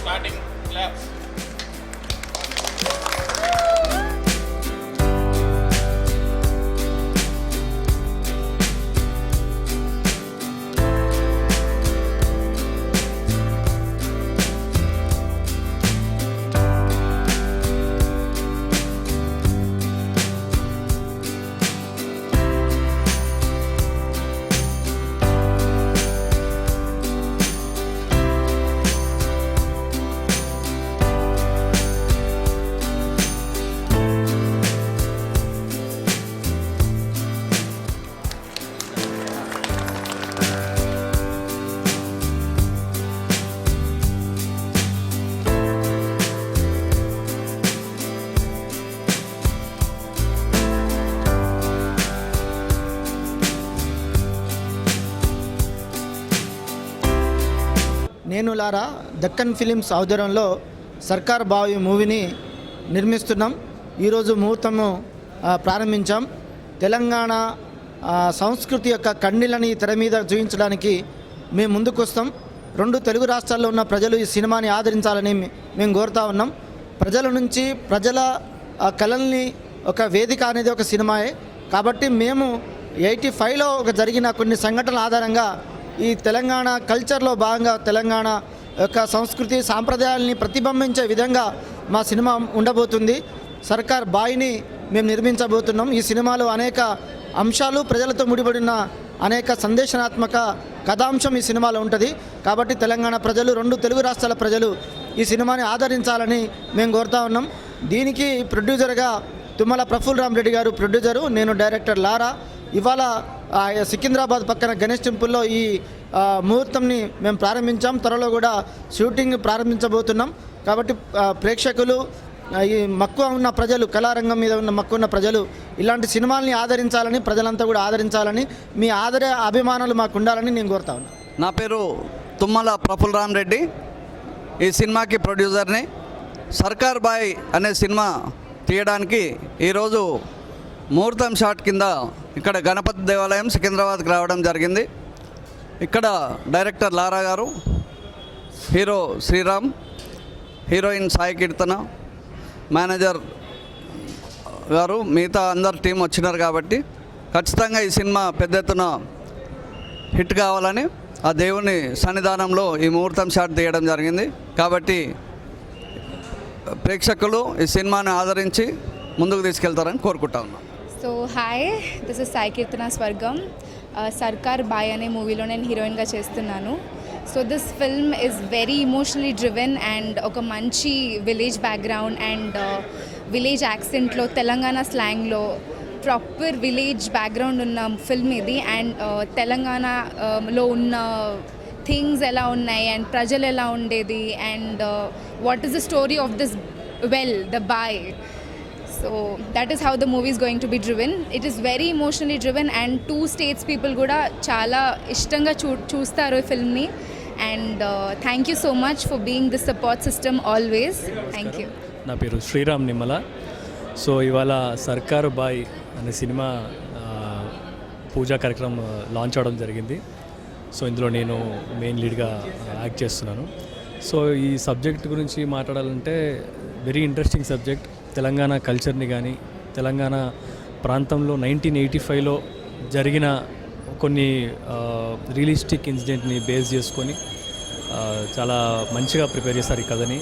Starting claps. నేను లారా Deccan films ఆధ్వర్యంలో సర్కార్ బావి మూవీని నిర్మిస్తున్నాం. ఈరోజు ముహూర్తము ప్రారంభించాం. తెలంగాణ సంస్కృతి యొక్క కన్నీళ్ళని తెర మీద చూపించడానికి మేము ముందుకు వస్తాం. 2 తెలుగు రాష్ట్రాల్లో ఉన్న ప్రజలు ఈ సినిమాని ఆదరించాలని మేము కోరుతా ఉన్నాం. ప్రజల నుంచి ప్రజల కళల్ని ఒక వేదిక అనేది ఒక సినిమాయే కాబట్టి మేము 85లో జరిగిన కొన్ని సంఘటనల ఆధారంగా ఈ తెలంగాణ కల్చర్లో భాగంగా తెలంగాణ యొక్క సంస్కృతి సాంప్రదాయాలని ప్రతిబింబించే విధంగా మా సినిమా ఉండబోతుంది. సర్కార్ బాయిని మేము నిర్మించబోతున్నాం. ఈ సినిమాలో అనేక అంశాలు ప్రజలతో ముడిపడిన అనేక సందేశనాత్మక కథాంశం ఈ సినిమాలో ఉంటుంది. కాబట్టి తెలంగాణ ప్రజలు 2 తెలుగు రాష్ట్రాల ప్రజలు ఈ సినిమాని ఆదరించాలని మేము కోరుతా ఉన్నాం. దీనికి ప్రొడ్యూసర్గా తుమ్మల ప్రఫుల్ రామ్ రెడ్డి గారు ప్రొడ్యూసరు, నేను డైరెక్టర్ లారా. ఇవాళ సికింద్రాబాద్ పక్కన గణేష్ టెంపుల్లో ఈ ముహూర్తంని మేము ప్రారంభించాం. త్వరలో కూడా షూటింగ్ ప్రారంభించబోతున్నాం. కాబట్టి ప్రేక్షకులు, ఈ మక్కువ ఉన్న ప్రజలు, కళారంగం మీద ఉన్న మక్కువ ఉన్న ప్రజలు ఇలాంటి సినిమాల్ని ఆదరించాలని, ప్రజలంతా కూడా ఆదరించాలని, మీ అభిమానాలు మాకు ఉండాలని నేను కోరుతా ఉన్నాను. నా పేరు తుమ్మల ప్రఫుల్ రామ్ రెడ్డి. ఈ సినిమాకి ప్రొడ్యూసర్ని. సర్కార్ బాయ్ అనే సినిమా తీయడానికి ఈరోజు ముహూర్తం షాట్ కింద ఇక్కడ గణపతి దేవాలయం సికింద్రాబాద్కి రావడం జరిగింది. ఇక్కడ డైరెక్టర్ లారా గారు, హీరో శ్రీరామ్, హీరోయిన్ సాయి కీర్తన, మేనేజర్ గారు, మిగతా అందరు టీం వచ్చినారు. కాబట్టి ఖచ్చితంగా ఈ సినిమా పెద్ద ఎత్తున హిట్ కావాలని ఆ దేవుని సన్నిధానంలో ఈ ముహూర్తం షాట్ తీయడం జరిగింది. కాబట్టి ప్రేక్షకులు ఈ సినిమాని ఆదరించి ముందుకు తీసుకెళ్తారని కోరుకుంటా ఉన్నాం. So hi, this is Sai Keerthana Swargam. Sarkar boy అనే మూవీలో నేను హీరోయిన్గా చేస్తున్నాను. So this film is very emotionally driven and ఒక మంచి విలేజ్ బ్యాక్గ్రౌండ్ అండ్ విలేజ్ యాక్సెంట్లో తెలంగాణ స్లాంగ్లో ప్రాపర్ విలేజ్ బ్యాక్గ్రౌండ్ ఉన్న ఫిల్మ్ ఇది. అండ్ తెలంగాణలో ఉన్న థింగ్స్ ఎలా ఉన్నాయి అండ్ ప్రజలు ఎలా ఉండేది and what is the story of this the boy. So that is how the movie is going to be driven. It is very emotionally driven and 2 states people kuda chala ishtanga chustaru ee film ni. And thank you so much for being the support system always. Thank you. నా పేరు Sriram Nimmala. So ఇవాళ సర్కారు bye అనే cinema పూజా కార్యక్రమం launch అవడం జరిగింది. So ఇందులో నేను మెయిన్ లీడ్గా యాక్ట్ చేస్తున్నాను. సో ఈ సబ్జెక్ట్ గురించి మాట్లాడాలంటే వెరీ ఇంట్రెస్టింగ్ సబ్జెక్ట్. తెలంగాణ కల్చర్ని కానీ తెలంగాణ ప్రాంతంలో 1985లో జరిగిన కొన్ని రియలిస్టిక్ ఇన్సిడెంట్ని బేస్ చేసుకొని చాలా మంచిగా ప్రిపేర్ చేస్తారు ఈ కథని.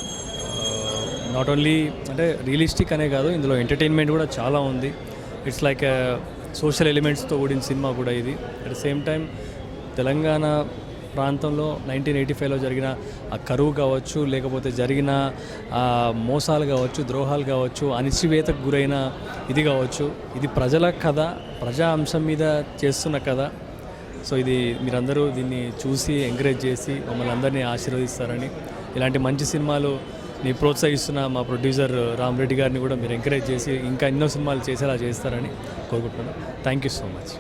నాట్ ఓన్లీ అంటే రియలిస్టిక్ అనే కాదు, ఇందులో ఎంటర్టైన్మెంట్ కూడా చాలా ఉంది. ఇట్స్ లైక్ సోషల్ ఎలిమెంట్స్తో కూడిన సినిమా కూడా ఇది. At the same time Telangana ప్రాంతంలో 1985లో జరిగిన ఆ కరువు కావచ్చు, లేకపోతే జరిగిన మోసాలు కావచ్చు, ద్రోహాలు కావచ్చు, అణిచివేతకు గురైన ఇది కావచ్చు, ఇది ప్రజల కథ, ప్రజా అంశం మీద చేస్తున్న కథ. సో ఇది మీరందరూ దీన్ని చూసి ఎంకరేజ్ చేసి మమ్మల్ని అందరినీ ఆశీర్వదిస్తారని, ఇలాంటి మంచి సినిమాలు ప్రోత్సహిస్తున్న మా ప్రొడ్యూసర్ రామ్ రెడ్డి గారిని కూడా మీరు ఎంకరేజ్ చేసి ఇంకా ఎన్నో సినిమాలు చేసేలా చేస్తారని కోరుకుంటున్నాను. Thank you so much.